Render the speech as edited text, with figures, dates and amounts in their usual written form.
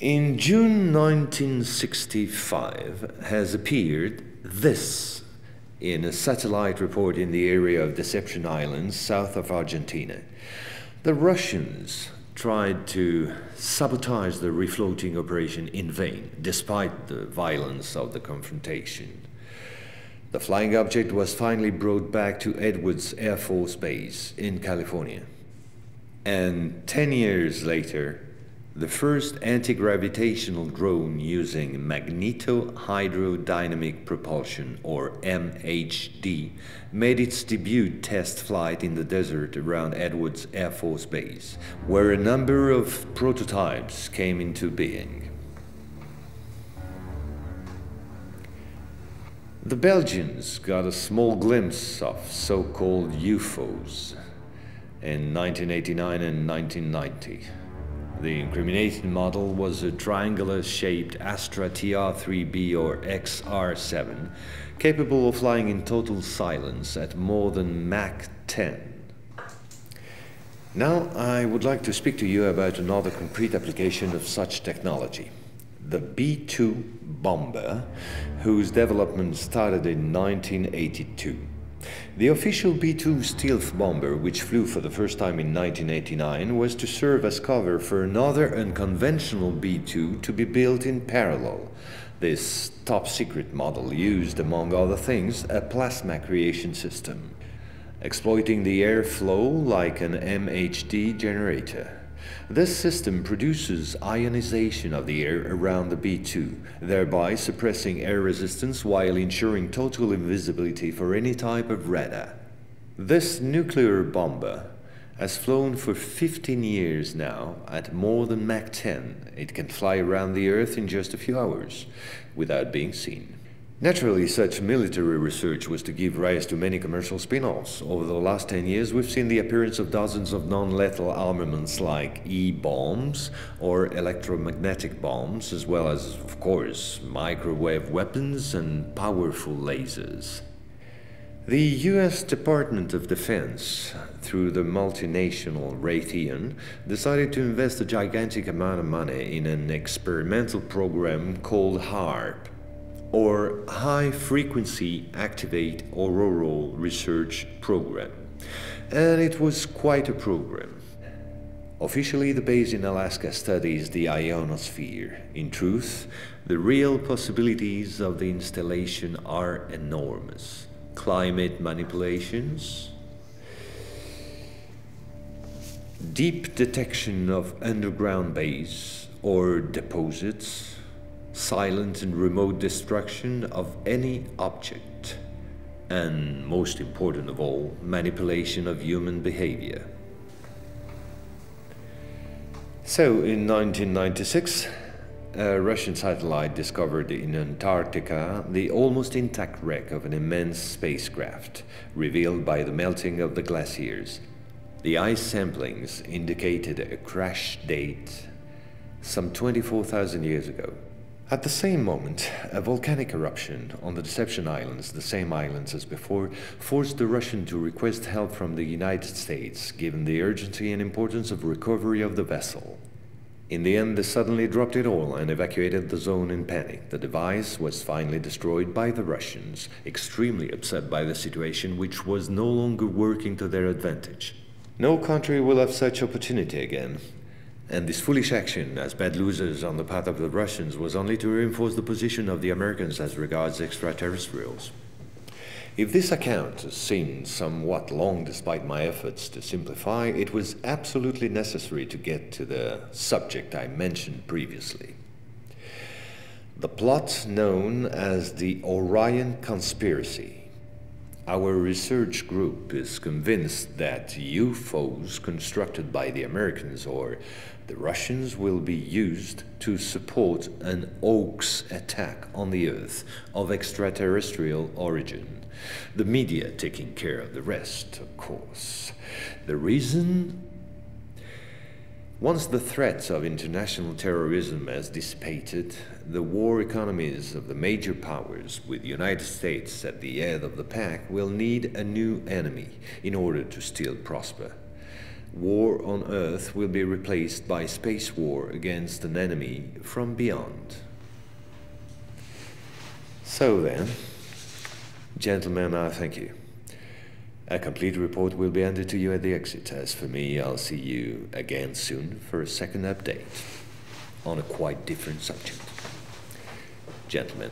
In June 1965 has appeared this in a satellite report in the area of Deception Islands, south of Argentina. The Russians tried to sabotage the refloating operation in vain, despite the violence of the confrontation. The flying object was finally brought back to Edwards Air Force Base in California. And 10 years later, the first anti-gravitational drone using magneto-hydrodynamic propulsion, or MHD, made its debut test flight in the desert around Edwards Air Force Base, where a number of prototypes came into being. The Belgians got a small glimpse of so-called UFOs in 1989 and 1990. The incriminated model was a triangular-shaped Astra TR-3B or XR-7, capable of flying in total silence at more than Mach 10. Now I would like to speak to you about another concrete application of such technology, the B-2 bomber, whose development started in 1982. The official B-2 stealth bomber, which flew for the first time in 1989, was to serve as cover for another unconventional B-2 to be built in parallel. This top-secret model used, among other things, a plasma creation system, exploiting the airflow like an MHD generator. This system produces ionization of the air around the B-2, thereby suppressing air resistance while ensuring total invisibility for any type of radar. This nuclear bomber has flown for 15 years now at more than Mach 10. It can fly around the Earth in just a few hours without being seen. Naturally, such military research was to give rise to many commercial spin-offs. Over the last 10 years, we've seen the appearance of dozens of non-lethal armaments like E-bombs or electromagnetic bombs, as well as, of course, microwave weapons and powerful lasers. The US Department of Defense, through the multinational Raytheon, decided to invest a gigantic amount of money in an experimental program called HAARP, or High Frequency Activate Auroral Research Program. And it was quite a program. Officially, the base in Alaska studies the ionosphere. In truth, the real possibilities of the installation are enormous. Climate manipulations, deep detection of underground base or deposits, silent and remote destruction of any object, and most important of all, manipulation of human behavior. So in 1996, a Russian satellite discovered in Antarctica the almost intact wreck of an immense spacecraft, revealed by the melting of the glaciers. The ice samplings indicated a crash date some 24,000 years ago. At the same moment, a volcanic eruption on the Deception Islands, the same islands as before, forced the Russian to request help from the United States, given the urgency and importance of recovery of the vessel. In the end, they suddenly dropped it all and evacuated the zone in panic. The device was finally destroyed by the Russians, extremely upset by the situation, which was no longer working to their advantage. No country will have such opportunity again. And this foolish action, as bad losers on the part of the Russians, was only to reinforce the position of the Americans as regards extraterrestrials. If this account seemed somewhat long despite my efforts to simplify, it was absolutely necessary to get to the subject I mentioned previously. The plot known as the Orion Conspiracy. Our research group is convinced that UFOs constructed by the Americans or the Russians will be used to support an hoax attack on the Earth of extraterrestrial origin. The media taking care of the rest, of course. The reason? Once the threat of international terrorism has dissipated, the war economies of the major powers, with the United States at the head of the pack, will need a new enemy in order to still prosper. war on Earth will be replaced by space war against an enemy from beyond. So then, gentlemen, I thank you. A complete report will be handed to you at the exit. As for me, I'll see you again soon for a second update on a quite different subject. Gentlemen.